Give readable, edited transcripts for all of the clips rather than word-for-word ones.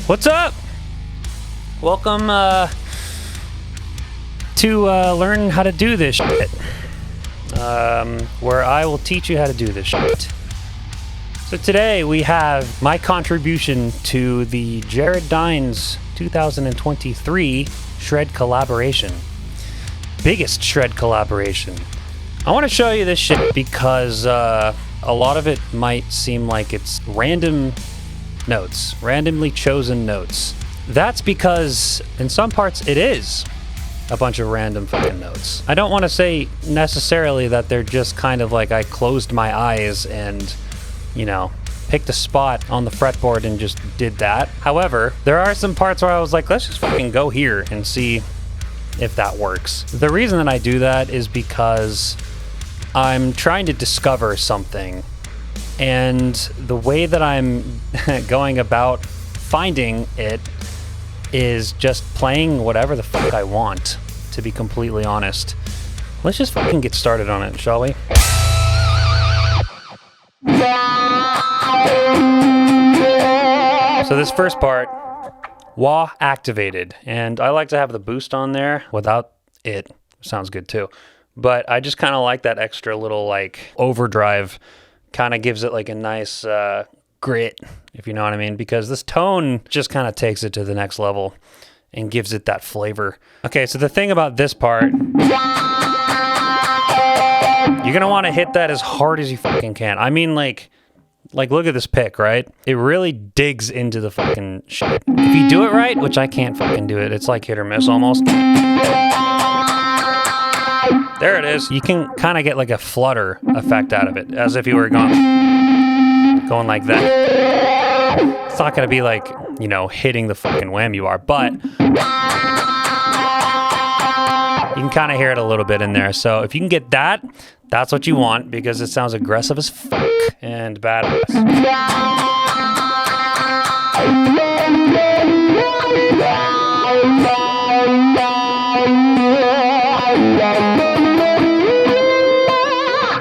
What's up? Welcome to learn how to do this shit. Where I will teach you how to do this shit. So today we have my contribution to the Jared Dines 2023 Shred collaboration. Biggest Shred collaboration. I want to show you this shit because a lot of it might seem like it's random notes, randomly chosen notes. That's because in some parts it is a bunch of random fucking notes. I don't want to say necessarily that they're just kind of like I closed my eyes and, you know, picked a spot on the fretboard and just did that. However, there are some parts where I was like, let's just fucking go here and see if that works. The reason that I do that is because I'm trying to discover something, and the way that I'm going about finding it is just playing whatever the fuck I want, to be completely honest. Let's just fucking get started on it, shall we? So this first part, wah activated, and I like to have the boost on there. Without it, sounds good too. But I just kind of like that extra little like overdrive, kind of gives it like a nice grit, if you know what I mean, because this tone just kind of takes it to the next level and gives it that flavor. Okay, so the thing about this part, you're gonna want to hit that as hard as you fucking can. I mean, like look at this pick, right? It really digs into the fucking shit. If you do it right, which I can't fucking do it, it's like hit or miss almost. There it is. You can kind of get like a flutter effect out of it, as if you were going like that. It's not going to be like, you know, hitting the fucking whammy bar, but you can kind of hear it a little bit in there. So if you can get that, that's what you want, because it sounds aggressive as fuck and badass.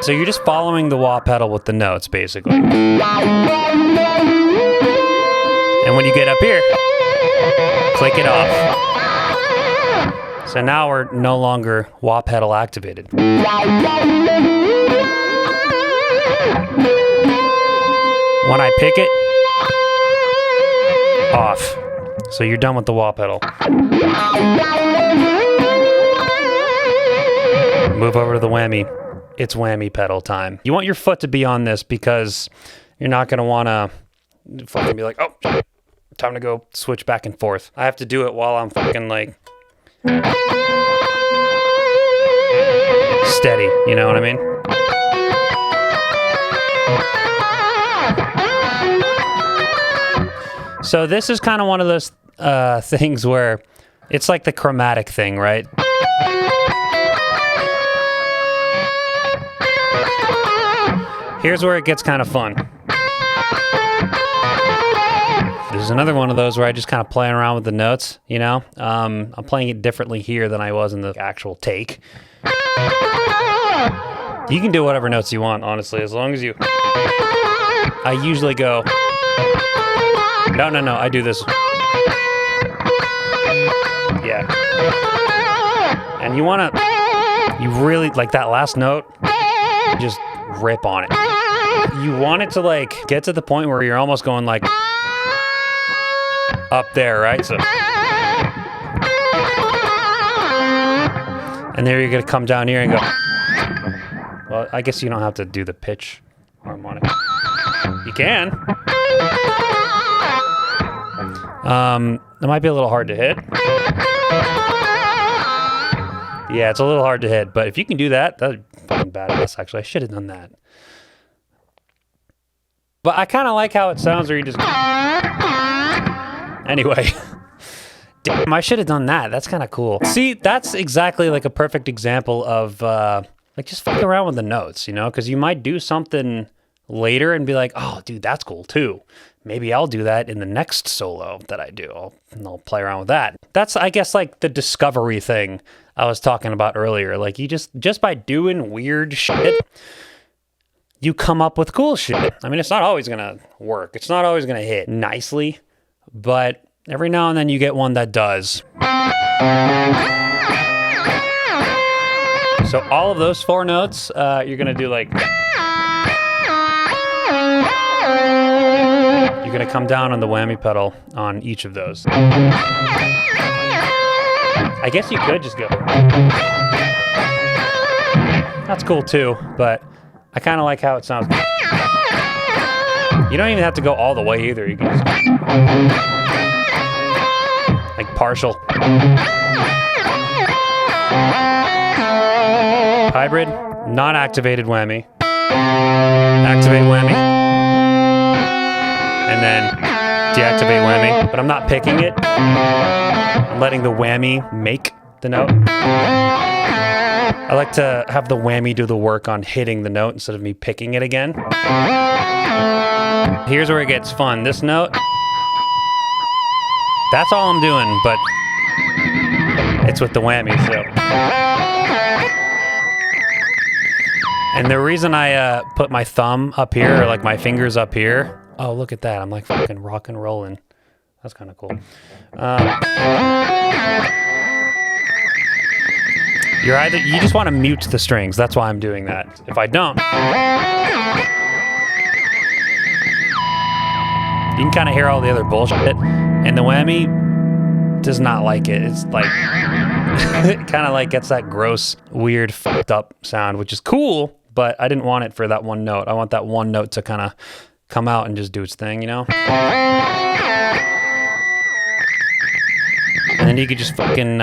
So you're just following the wah pedal with the notes, basically. And when you get up here, click it off. So now we're no longer wah pedal activated. When I pick it, off. So you're done with the wah pedal. Move over to the whammy. It's whammy pedal time. You want your foot to be on this because you're not going to want to fucking be like, oh, time to go switch back and forth. I have to do it while I'm fucking like steady, you know what I mean? So this is kind of one of those things where it's like the chromatic thing, right? Here's where it gets kind of fun. This is another one of those where I just kind of playing around with the notes, you know? I'm playing it differently here than I was in the actual take. You can do whatever notes you want, honestly, as long as you... I usually go... No, I do this. Yeah. And you want to... You really... Like that last note, just rip on it. You want it to like get to the point where you're almost going like up there, right? So, and there you're gonna come down here and go. Well, I guess you don't have to do the pitch harmonic. You can. It might be a little hard to hit. Yeah, it's a little hard to hit, but if you can do that, that'd be fucking badass, actually. I should have done that. But I kind of like how it sounds where you just... Anyway. Damn, I should have done that. That's kind of cool. See, that's exactly like a perfect example of, like, just fuck around with the notes, you know? Because you might do something later and be like, oh, dude, that's cool, too. Maybe I'll do that in the next solo that I do. I'll play around with that. That's, I guess, like the discovery thing I was talking about earlier. Like, you just by doing weird shit, you come up with cool shit. I mean, it's not always going to work. It's not always going to hit nicely, but Every now and then you get one that does. So all of those 4 notes, you're gonna do like... You're gonna come down on the whammy pedal on each of those. I guess you could just go. That's cool too, but I kind of like how it sounds. You don't even have to go all the way either. You can just like partial. Hybrid, non-activated whammy. Activate whammy. And then deactivate whammy. But I'm not picking it. I'm letting the whammy make the note. I like to have the whammy do the work on hitting the note instead of me picking it again. Here's where it gets fun. This note, that's all I'm doing, but it's with the whammy, so. And the reason I put my thumb up here, or like my fingers up here, oh, look at that. I'm like fucking rock and rolling. That's kind of cool. You just want to mute the strings. That's why I'm doing that. If I don't, you can kind of hear all the other bullshit. And the whammy does not like it. It's like, it kind of like gets that gross, weird, fucked up sound, which is cool, but I didn't want it for that one note. I want that one note to kind of come out and just do its thing, you know? And then you could just fucking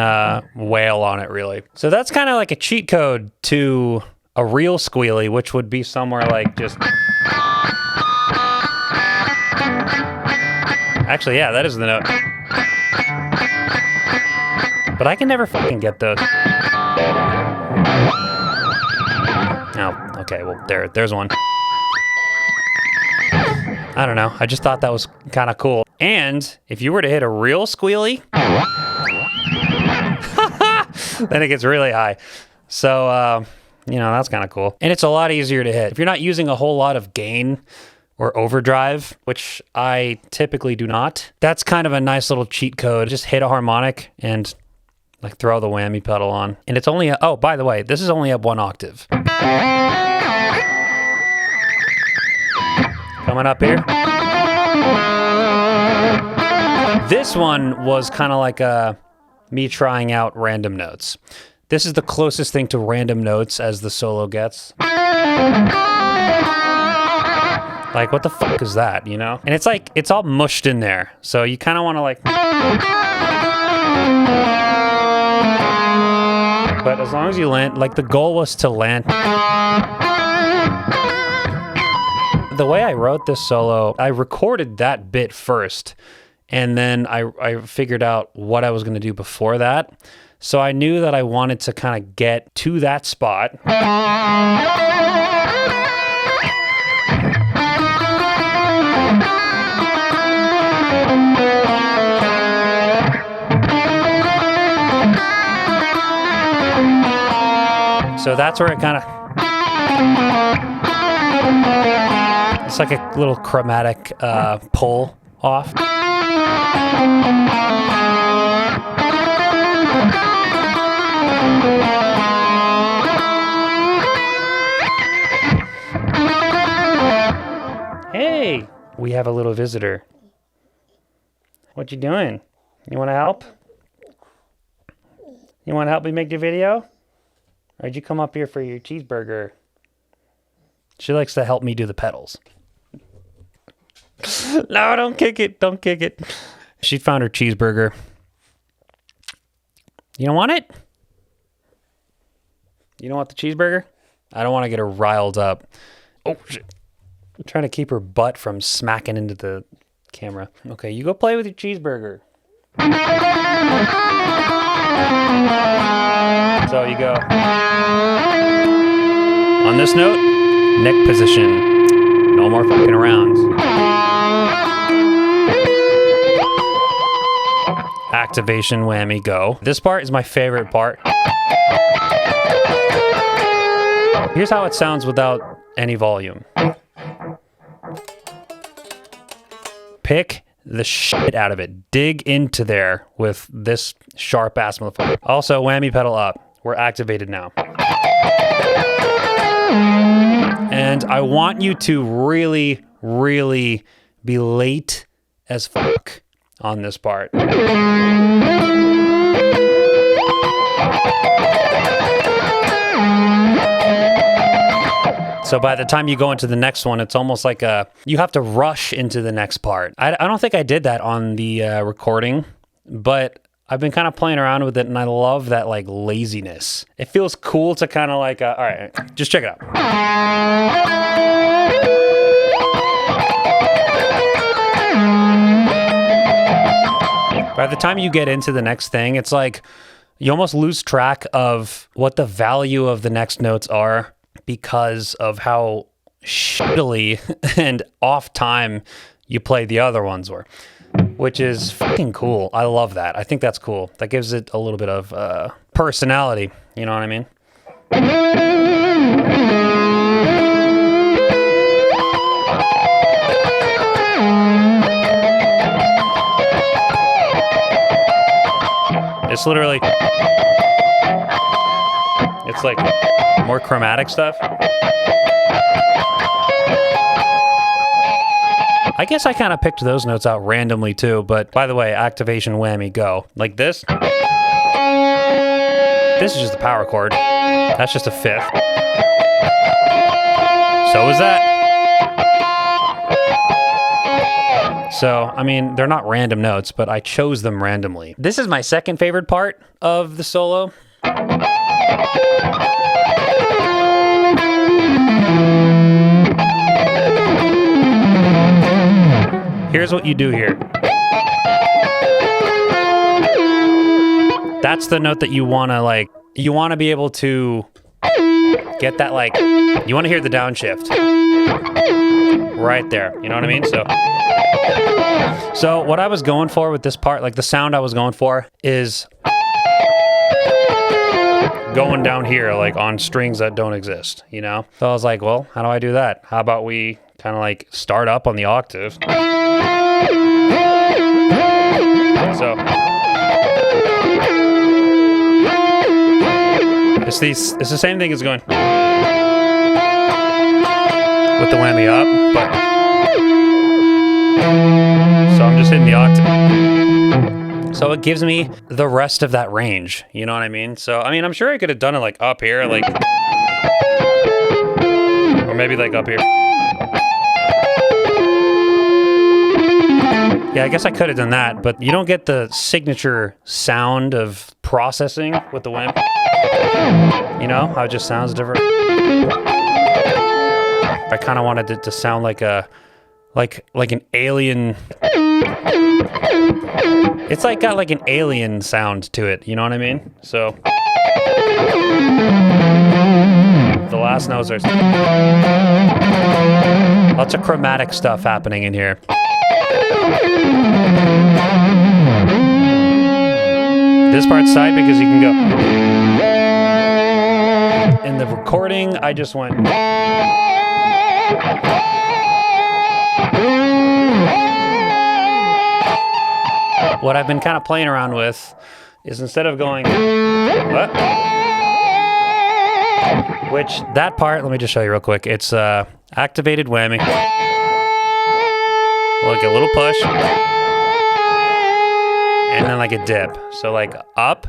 wail on it, really. So that's kind of like a cheat code to a real squealy, which would be somewhere like just... Actually, yeah, that is the note. But I can never fucking get those. Oh, okay, well, there's one. I don't know. I just thought that was kind of cool. And if you were to hit a real squealy, then it gets really high. So, you know, that's kind of cool. And it's a lot easier to hit. If you're not using a whole lot of gain or overdrive, which I typically do not, that's kind of a nice little cheat code. Just hit a harmonic and like throw the whammy pedal on. And it's only, oh, by the way, this is only up 1 octave. Coming up here. This one was kind of like me trying out random notes. This is the closest thing to random notes as the solo gets. Like, what the fuck is that, you know? And it's like, it's all mushed in there. So you kind of want to like... But as long as you land, like the goal was to land... The way I wrote this solo, I recorded that bit first, and then I figured out what I was going to do before that. So I knew that I wanted to kind of get to that spot. So that's where it kind of... It's like a little chromatic pull off. Hey, we have a little visitor. What you doing? You want to help? You want to help me make the video? Or did you come up here for your cheeseburger? She likes to help me do the pedals. No, don't kick it. Don't kick it. She found her cheeseburger. You don't want it? You don't want the cheeseburger? I don't want to get her riled up. Oh, shit. I'm trying to keep her butt from smacking into the camera. Okay, you go play with your cheeseburger. So you go. On this note, neck position. No more fucking around. Activation, whammy, go. This part is my favorite part. Here's how it sounds without any volume. Pick the shit out of it. Dig into there with this sharp ass motherfucker. Also, whammy pedal up. We're activated now. And I want you to really, really be late as fuck on this part. So by the time you go into the next one, it's almost like you have to rush into the next part. I don't think I did that on the recording, but I've been kind of playing around with it, and I love that like laziness. It feels cool to kind of like, all right, just check it out. By the time you get into the next thing, it's like you almost lose track of what the value of the next notes are because of how shittily and off time you play the other ones were, which is fucking cool. I love that. I think that's cool. That gives it a little bit of personality. You know what I mean? It's literally, it's like more chromatic stuff. I guess I kind of picked those notes out randomly too, but by the way, activation whammy, go. Like this. This is just the power chord. That's just a fifth. So is that. So, I mean, they're not random notes, but I chose them randomly. This is my second favorite part of the solo. Here's what you do here. That's the note that you want to like, you want to be able to get that like, you want to hear the downshift right there. You know what I mean? So what I was going for with this part, like the sound I was going for is going down here, like on strings that don't exist, you know? So I was like, well, how do I do that? How about we kind of like start up on the octave? So it's the same thing as going with the whammy up, but so I'm just hitting the octave. So it gives me the rest of that range, you know what I mean? So, I mean, I'm sure I could have done it like up here, like, or maybe like up here. Yeah, I guess I could have done that, but you don't get the signature sound of processing with the whammy. You know, how it just sounds different. I kind of wanted it to sound like a, like an alien. It's like got like an alien sound to it, you know what I mean? So the last notes are lots of chromatic stuff happening in here. This part's side because you can go. In the recording, I just went. What I've been kind of playing around with is instead of going, what? Which, that part, let me just show you real quick. It's activated whammy. Like a little push. And then like a dip. So like up.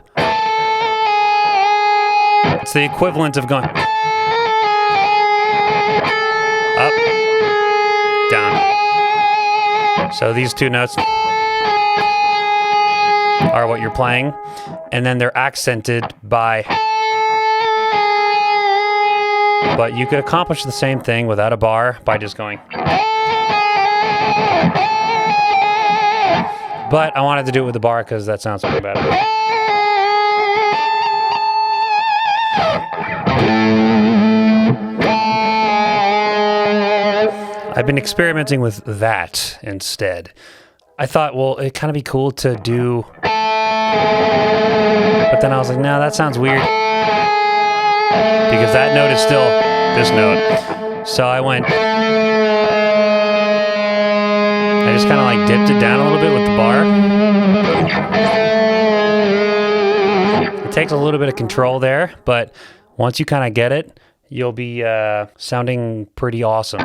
It's the equivalent of going up, down. So these two notes are what you're playing, and then they're accented by, but you could accomplish the same thing without a bar by just going. But I wanted to do it with the bar because that sounds something better. I've been experimenting with that instead. I thought, well, it'd kind of be cool to do, but then I was like, no, that sounds weird because that note is still this note. So I went, I just kind of like dipped it down a little bit with the bar. It takes a little bit of control there, but once you kind of get it, you'll be sounding pretty awesome.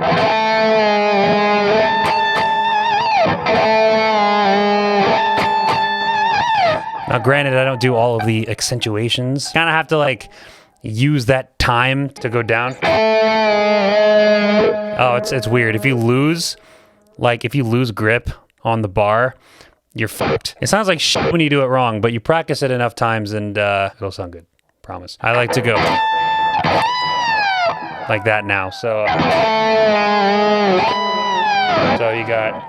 Now, granted, I don't do all of the accentuations. Kind of have to like use that time to go down. Oh, it's weird. If you lose grip on the bar, you're fucked. It sounds like shit when you do it wrong, but you practice it enough times and it'll sound good. Promise. I like to go like that now. So you got.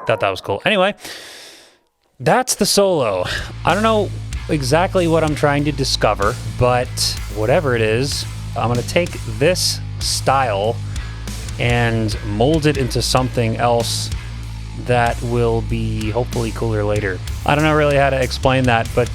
Thought that was cool. Anyway, that's the solo. I don't know exactly what I'm trying to discover, but whatever it is, I'm gonna take this style and mold it into something else that will be hopefully cooler later. I don't know really how to explain that, but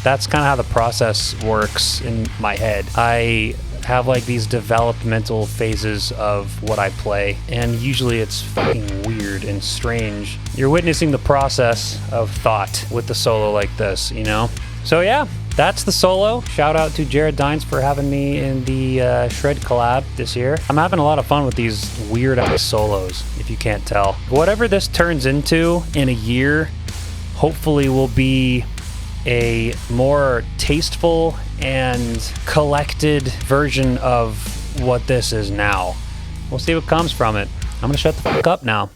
that's kind of how the process works in my head. I have like these developmental phases of what I play, and usually it's fucking weird and strange. You're witnessing the process of thought with the solo like this, you know? So yeah, that's the solo. Shout out to Jared Dines for having me in the Shred collab this year. I'm having a lot of fun with these weird ass solos, if you can't tell. Whatever this turns into in a year, hopefully will be a more tasteful and collected version of what this is now. We'll see what comes from it. I'm gonna shut the fuck up now.